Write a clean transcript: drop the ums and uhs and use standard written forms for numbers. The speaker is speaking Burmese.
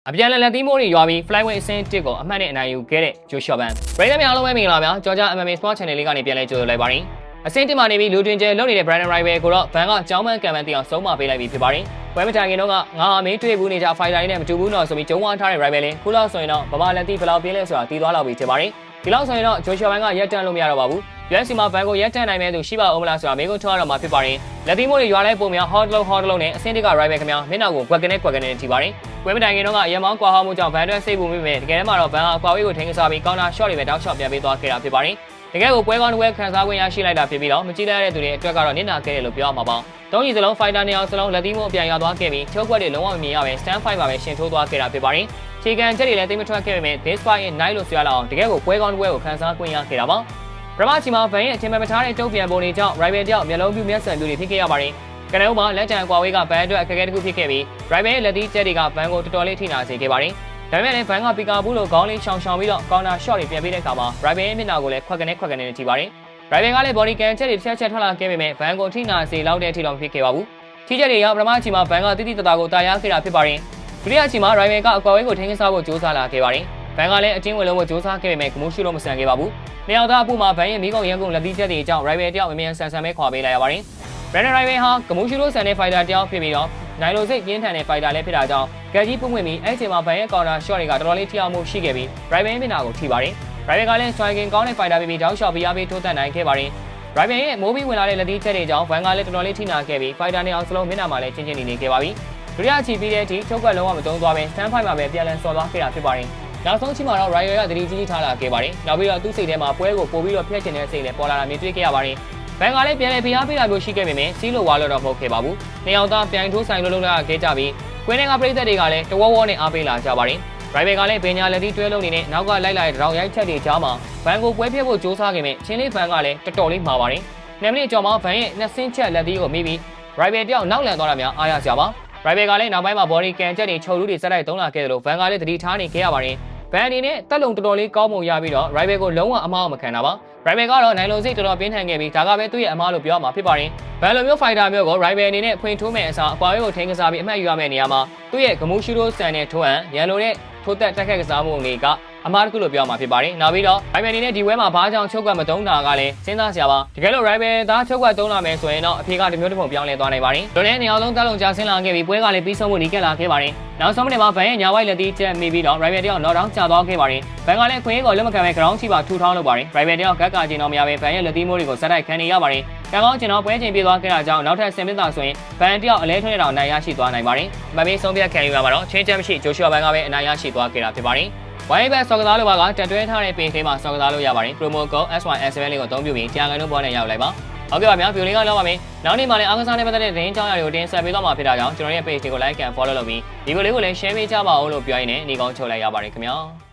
အပြန်လက်သီးမိုးတွေရွာပြီး flyweight အဆင့်1ကိုအမှတ်နဲ့အနိုင်ယူခဲ့တဲ့ Joshua Ban ပရိသတ်များအားလုံးပဲမင်္ဂလာပါ Georgia MMA Sport Channel လေးကနေပြန်လဲကြိုဆိုလိုက်ပါတယ်အဆင့်1မှာနေပြီးလူတွင်ကျဲလုပ်နေတဲ့ Brandon Rival ကိုတော့ Ban ကကြောင်းမန်းကံမန်းတီအောင်ဆုံးမပေးလိုက်ပြီးဖြစ်ပါတယ်ပွဲမတိုင်ခင်တော့ငါအမေးတွေ့ဘူးနေကြ fighter တွေနဲ့မတူဘူးတော့ဆိုပြီးဂျုံဝါထားတဲ့ Rival လေးခုလောက်ဆိုရင်တော့ဗမာလက်သီးဘယ်လောက်ပြင်းလဲဆိုတာတီးသွားလောက်ပြီဖြစ်ပါတယ်ဒီလောက်ဆိုရင်တော့ Joshua Ban ကရက်တန့်လို့မရတော့ပါဘူးUFC မှာ Ban ကိုရက်တန့်နိုင်မဲ့သူရှိပါဦးမလားဆိုတာမေးခွန်းထုတ်ရတော့မှာဖြစ်ပါတယ်လက်သီးမိုးတွေရွာလိုက်ပုံများ hot low နဲ့အဆင့်1က Rival ခင်ဗျာမျက်နှာကိုကွက်ကနေထိပါတယ်ပွဲမတိုင်ခင်တော့အရမောင်းကွာဟောမှုကြောင့် Ban အတွက်စိတ်ပူမိပေမဲ့တကယ်တမ်းမှာတော့ Ban အကွာဝေးကိုထိန်းကစားပြီး counter shot တွေပဲတောက်လျှောက်ပြန်ပေးသွားခဲ့တာဖြစ်ပါတယ်တကယ်ကိုပွဲကောင်းတစ်ပွဲခံစားခွင့်ရရှိလိုက်တာဖြစ်ပြီးတော့မကြည့်လိုက်တဲ့သူတွေအတွက်ကတော့နစ်နာခဲ့တယ်လို့ပြောရမှာပါတုံးကြီးစလုံး fighter နှစ်ယောက်စလုံးလက်သီးမိုးအပြန်ရသွားခဲ့ပြီးချုပ်ကွက်တွေလုံးဝမမြင်ရပဲ stand fight မှာပဲရှင်ထိုးသွားခဲ့တာဖြစ်ပါတယ်ခြေကန်ချက်တွေလည်းတိတ်မထွက်ခဲ့ပေမဲ့ this fight ရဲ့ night လို့ဆိုရလောက်အောင်တကယ်ကိုပွဲကောင်းတစ်ပွဲကိုခံစားခွင့်ရခဲ့တာပါပထမချီမှာ Ban ရဲ့အချိန်မထားတဲ့တုံ့ပြန်ပုံတွေကြောင့် rival တယောက်မျက်လုံးပြူမျက်စံပြူတွေဖြစ်ခဲ့ရပါတယ်ကနဦးမှာလက်ချံကွာဝေးက Ban အတွက်အခက်အခဲတစ်ခုဖြစ်ခဲ့ပြီး rival ရဲ့လက်သီးချက်တွေက Ban ကိုတော်တော်လေးထိနာစေခဲ့ပါတယ်ဒါပေမဲ့လည်း Ban ကပီကာဘူးလို့ခေါင်းလေးရှောင်ပြီးတော့ counter shot တွေပြန်ပေးတဲ့အခါမှာ rival ရဲ့မျက်နှာကိုလည်းခွက်ကနေထိပါတယ်rival ကလည်း body can ချက်တွေတစ်ချက်ထွက်လာခဲ့ပေမဲ့ Ban ကိုထိနာစေလောက်တဲ့အထိတော့မဖြစ်ခဲ့ပါဘူးထိချက်တွေရောက်ပထမချီမှာ Ban ကတိတိတသားကိုတာယာခဲ့တာဖြစ်ပါတယ်ဒုတိယချီမှာ rival ကအကွာဝေးကိုထိန်းကစားဖို့ကြိုးစားလာခဲ့ပါတယ်Ban ကလည်းအတင်းဝင်လုံးဖို့ကြိုးစားခဲ့ပေမဲ့ဂမိုးရှုလို့မဆန်ခဲ့ပါဘူးနှစ်ယောက်သားအပူမှာ Ban ရဲ့မိကုံရန်ကုန်လက်သီးချက်တွေအကြောင်း rival တယောက်အမြန်ဆန်ပဲခွာပေးလိုက်ရပါတယ်Brandon Rival ဟာဂမိုးရှုလို့ဆန်တဲ့ fighter တယောက်ဖြစ်ပြီးတော့နိုင်လိုစိတ်ပြင်းထန်တဲ့ fighter လည်းဖြစ်တာကြောင့်ကက်ကြီးပွင့်ပြီးအဲ့ချိန်မှာ Ban ရဲ့ counter shot တွေကတော်တော်လေးထိအောင်မှုရှိခဲ့ပြီး rival မျက်နှာကိုထိပါတယ် rival ကလည်း striking ကောင်းတဲ့ fighter ဖြစ်ပြီးတောက်လျှောက်ပြပေးထိုးတက်နိုင်ခဲ့ပါတယ် rival ရဲ့မိုးပြီးဝင်လာတဲ့လက်သီးချက်တွေကြောင့် Ban ကလည်းတော်တော်လေးထိနာခဲ့ပြီး fighter နှစ်ယောက်စလုံးမျက်နှာမှာလည်းချင်းနေခဲ့ပါပြီဒုတိယချီပြီးတဲ့အထိချုပ်ကွက်လုံးဝမတုံးသွားပဲ stand fight မှာပဲပြန်လည်ဆော်သွားခဲ့တာဖြစ်ပါတယ်နောက်ဆုံးချီမှာတော့ Rival ကသတိကြီးထားလာခဲ့ပါတယ်နောက်ပြီးတော့သူ့စိတ်ထဲမှာပွဲကိုပို့ပြီးတော့ဖျက်ချင်တဲ့စိတ်နဲ့ပေါ်လာတာမြင်တွေ့ခဲ့ရပါတယ်Ban ကလည်းပြန်လည်ဖိအားပေးတာမျိုးရှိခဲ့ပေမဲ့စီးလို့ဝါလို့တော့မဟုတ်ခဲ့ပါဘူးနှစ်ယောက်သားပြိုင်ထိုးဆိုင်လို့လာခဲ့ကြပြီးကွင်းထဲကပရိသတ်တွေကလည်းတဝဝနဲ့အားပေးလာကြပါတယ်Rival ကလည်းပညာလက်သီးတွဲလုံးနေတဲ့နောက်ကလိုက်လာတဲ့တောင်ရိုက်ချက်တွေကြားမှာ Ban ကိုပွဲပြဖို့ကြိုးစားခဲ့ပေမဲ့ချင်းလေး Ban ကလည်းတော်တော်လေးမှာပါတယ်နှစ်မိနစ်ကျော်မှာ Ban ရဲ့နှစ်ဆင်းချက်လက်သီးကိုမိပြီး Rival တယောက်နောက်လန်သွားတာများအားရစရာပါ Rival ကလည်းနောက်ပိုင်းမှာ body can ချက်တွေချုပ်လူတွေစက်တိုက်သုံးလာခဲ့တယ်လို့ Ban ကလည်းသတိထားနေခဲ့ရပါတယ်Ban အနေနဲ့တက်လုံတော်တော်လေးကောင်းပုံရပြီးတော့ rival ကိုလုံးဝအမားမခံတာပါ rival ကတော့နိုင်လုံစိတ်တော်တော်ပြင်းထန်ခဲ့ပြီးဒါကပဲသူ့ရဲ့အမားလို့ပြောရမှာဖြစ်ပါတယ် Ban လိုမျိုး fighter မျိုးကို rival အနေနဲ့ဖွင့်ထိုးမဲ့အစားအကွာဝေးကိုထိန်းကစားပြီးအမှတ်ယူရမယ့်နေရာမှာသူ့ရဲ့ဂမူရှူရိုစတန်နဲ့ထိုးအံရန်လိုတဲ့ထိုးတက်တက်ခက်ကစားမှုတွေကအမားတစ်ခုလို့ပြောရမှာဖြစ်ပါတယ်နောက်ပြီးတော့ rival အနေနဲ့ဒီဝဲမှာဘာကြောင့်ချုပ်ကွက်မသုံးတာကလည်းစဉ်းစားစရာပါတကယ်လို့ rival သားချုပ်ကွက်သုံးလာမယ်ဆိုရင်တော့အဖေကတမျိုးတစ်ပုံပြောင်းလဲသွားနိုင်ပါတယ်ဒါနဲ့နေရာလုံးတက်လုံကြဆင်းလာခဲ့ပြီးပွဲကလည်းပြီးဆုံးမှုနီးကပ်လာခဲ့ပါတယ်နောက်ဆုံးမိနစ်မှာ Ban ရဲ့ညာဝိုက်လက်သီးချက်မိပြီးတော့ rival တယောက် knock down ကျသွားခဲ့ပါတယ် Ban ကလည်းခွင့်ရေးကိုလက်မခံပဲ ground ချီပါထူထောင်းလုပ်ပါတယ် rival တယောက်ကကကျင်တော့မရပဲ Ban ရဲ့လက်သီးမိုးတွေကိုစက်တိုက်ခံနေရပါတယ်ကံကောင်းကျင်တော့ပွဲချိန်ပြေးသွားခဲ့တာကြောင့်နောက်ထပ်10မိနစ်သာဆိုရင် Ban တယောက်အလဲထွန်းရတော့နိုင်ရရှိသွားနိုင်ပါတယ်မပေးဆုံးဖြတ်ခံယူရမှာတော့ချင်းချက်မရှိ Joshua Ban ကပဲအနိုင်ရရှိသွားခဲ့တာဖြစ်ပါတယ်ဝိုင်းဘက်ဆော့ကစားလိုပါကတက်တွဲထားတဲ့ page ထဲမှာဆော့ကစားလို့ရပါတယ် promo code SYN7 လေးကိုအသုံးပြုပြီးတရားခံလို့ပေါ်နဲ့ရောက်လိုက်ပါဟုတ်ကဲ့ပါဗျာဗီဒီယိုလေးကလောက်ပါမယ်နောက်နေ့မှလည်းအားကစားနဲ့ပတ်သက်တဲ့သတင်းကြောင်းရာတွေကိုတင်ဆက်ပေးသွားမှာဖြစ်တာကြောင့်ကျွန်တော်ရဲ့ page တွေကို like and follow လုပ်ပြီးဒီဗီဒီယိုလေးကိုလည်း share ပေးကြပါဦးလို့ပြောရင်းနဲ့ညီကောင်းချုပ်လိုက်ရပါတယ်ခင်ဗျာ